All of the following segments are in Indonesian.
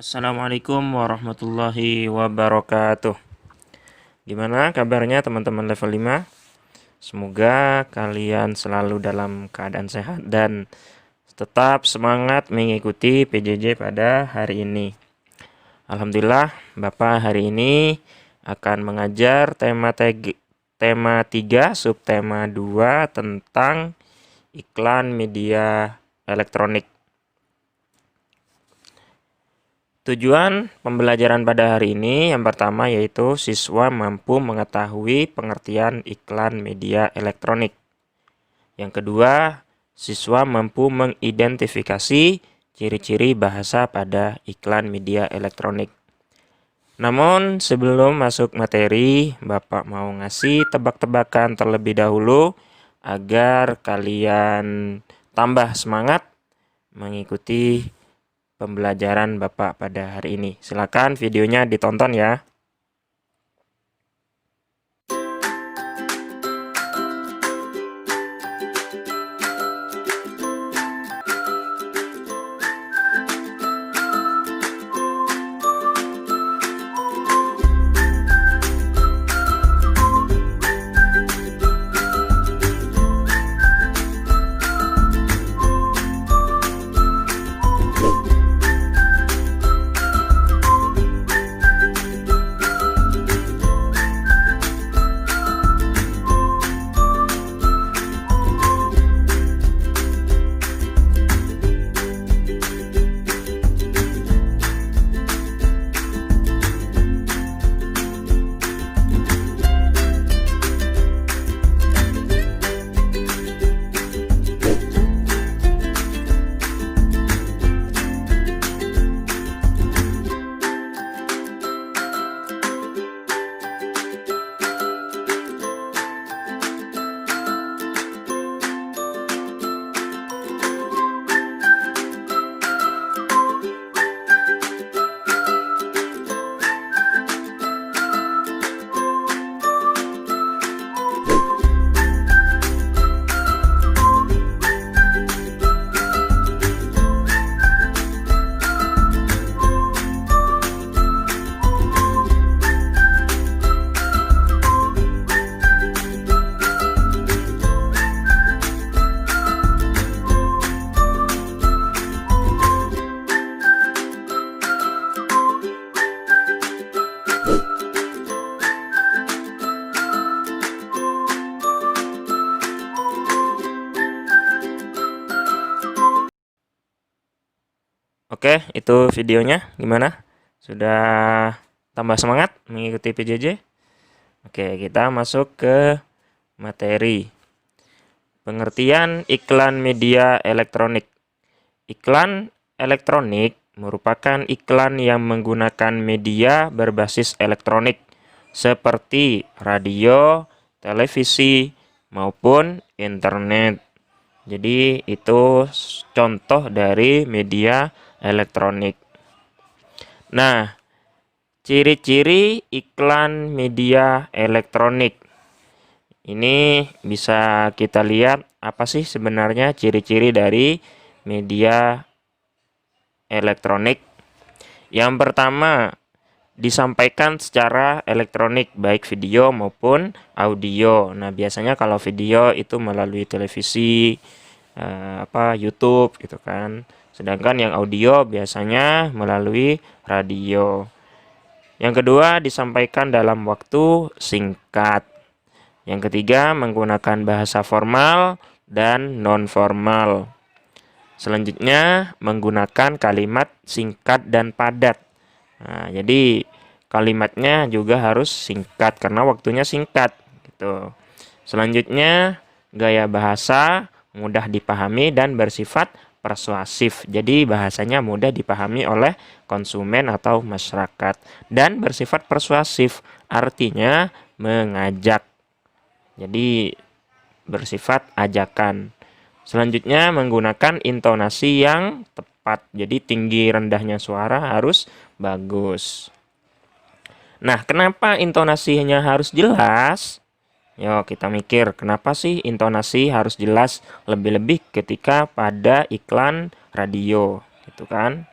Assalamualaikum warahmatullahi wabarakatuh. Gimana kabarnya teman-teman level 5? Semoga kalian selalu dalam keadaan sehat dan tetap semangat mengikuti PJJ pada hari ini. Alhamdulillah, Bapak hari ini akan mengajar tema 3, subtema 2 tentang iklan media elektronik. Tujuan pembelajaran pada hari ini yang pertama yaitu siswa mampu mengetahui pengertian iklan media elektronik. Yang kedua, siswa mampu mengidentifikasi ciri-ciri bahasa pada iklan media elektronik. Namun sebelum masuk materi, Bapak mau ngasih tebak-tebakan terlebih dahulu agar kalian tambah semangat mengikuti pembelajaran Bapak pada hari ini. Silakan videonya ditonton ya. Oke, itu videonya gimana? Sudah tambah semangat mengikuti PJJ? Oke, kita masuk ke materi. Pengertian iklan media elektronik. Iklan elektronik merupakan iklan yang menggunakan media berbasis elektronik seperti radio, televisi, maupun internet. Jadi itu contoh dari media elektronik. Nah, ciri-ciri iklan media elektronik. Ini bisa kita lihat apa sih sebenarnya ciri-ciri dari media elektronik. Yang pertama, disampaikan secara elektronik baik video maupun audio. Nah, biasanya kalau video itu melalui televisi, YouTube gitu kan. Sedangkan yang audio biasanya melalui radio. Yang kedua, disampaikan dalam waktu singkat. Yang ketiga, menggunakan bahasa formal dan non-formal. Selanjutnya, menggunakan kalimat singkat dan padat. Nah, jadi kalimatnya juga harus singkat karena waktunya singkat gitu. Selanjutnya, gaya bahasa mudah dipahami dan bersifat persuasif. Jadi bahasanya mudah dipahami oleh konsumen atau masyarakat dan bersifat persuasif, artinya mengajak. Jadi bersifat ajakan. Selanjutnya menggunakan intonasi yang tepat. Jadi tinggi rendahnya suara harus bagus. Nah, kenapa intonasinya harus jelas? Yuk kita mikir, kenapa sih intonasi harus jelas lebih-lebih ketika pada iklan radio, gitu kan?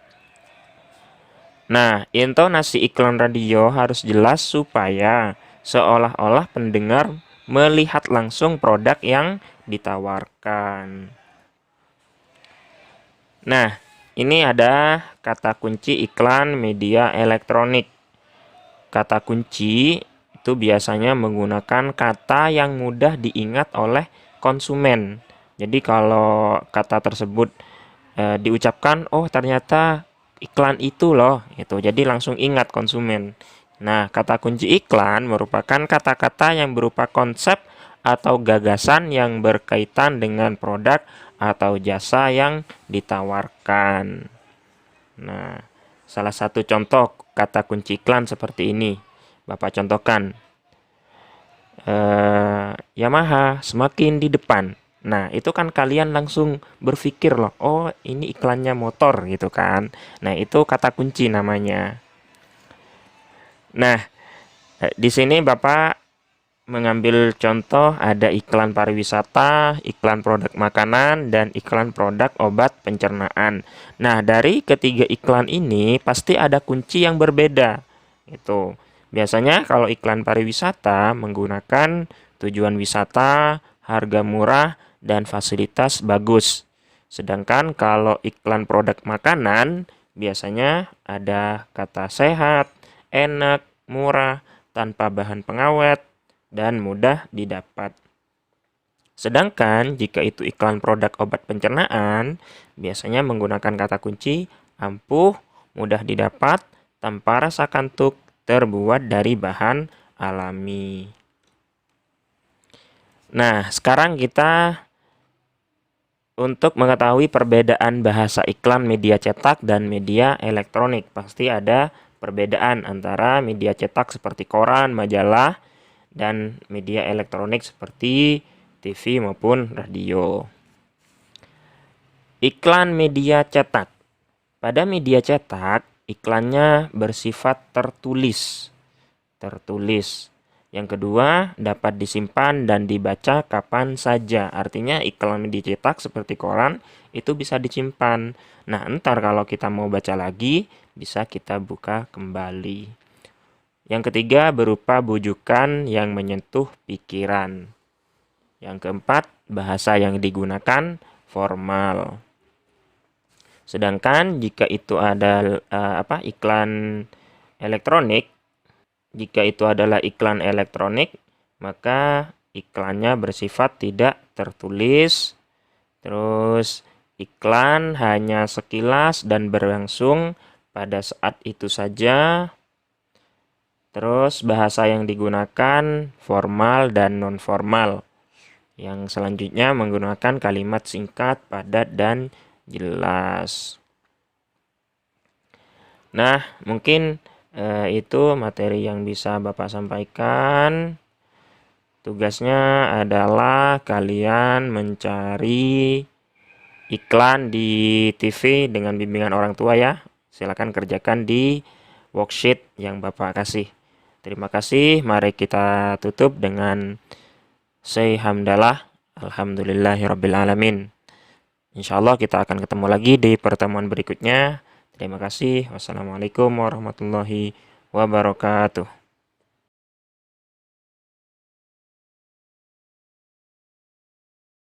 Nah, intonasi iklan radio harus jelas supaya seolah-olah pendengar melihat langsung produk yang ditawarkan. Nah, ini ada kata kunci iklan media elektronik. Kata kunci itu biasanya menggunakan kata yang mudah diingat oleh konsumen. Jadi kalau kata tersebut diucapkan, oh ternyata iklan itu loh, itu jadi langsung ingat konsumen. Nah, kata kunci iklan merupakan kata-kata yang berupa konsep atau gagasan yang berkaitan dengan produk atau jasa yang ditawarkan. Nah, salah satu contoh kata kunci iklan seperti ini, Bapak contohkan. Yamaha semakin di depan. Nah, itu kan kalian langsung berpikir loh, oh ini iklannya motor gitu kan. Nah, itu kata kunci namanya. Nah, di sini Bapak mengambil contoh ada iklan pariwisata, iklan produk makanan, dan iklan produk obat pencernaan. Nah, dari ketiga iklan ini pasti ada kunci yang berbeda. Itu. Biasanya kalau iklan pariwisata menggunakan tujuan wisata, harga murah, dan fasilitas bagus. Sedangkan kalau iklan produk makanan biasanya ada kata sehat, enak, murah, tanpa bahan pengawet, dan mudah didapat. Sedangkan jika itu iklan produk obat pencernaan, biasanya menggunakan kata kunci ampuh, mudah didapat, tanpa rasa kantuk, terbuat dari bahan alami. Nah, sekarang kita untuk mengetahui perbedaan bahasa iklan media cetak dan media elektronik. Pasti ada perbedaan antara media cetak seperti koran, majalah, dan media elektronik seperti TV maupun radio. Iklan media cetak. Pada media cetak, iklannya bersifat tertulis. Yang kedua, dapat disimpan dan dibaca kapan saja. Artinya iklan media cetak seperti koran itu bisa disimpan. Nah, entar kalau kita mau baca lagi, bisa kita buka kembali. Yang ketiga, berupa bujukan yang menyentuh pikiran. Yang keempat, bahasa yang digunakan formal. Sedangkan jika itu ada iklan elektronik, maka iklannya bersifat tidak tertulis. Terus iklan hanya sekilas dan berlangsung pada saat itu saja. Terus bahasa yang digunakan formal dan non-formal. Yang selanjutnya menggunakan kalimat singkat, padat, dan jelas. Nah, mungkin itu materi yang bisa Bapak sampaikan. Tugasnya adalah kalian mencari iklan di TV dengan bimbingan orang tua ya. Silakan kerjakan di worksheet yang Bapak kasih. Terima kasih. Mari kita tutup dengan say hamdalah. Alhamdulillahirrabbilalamin. Insyaallah kita akan ketemu lagi di pertemuan berikutnya. Terima kasih. Wassalamualaikum warahmatullahi wabarakatuh.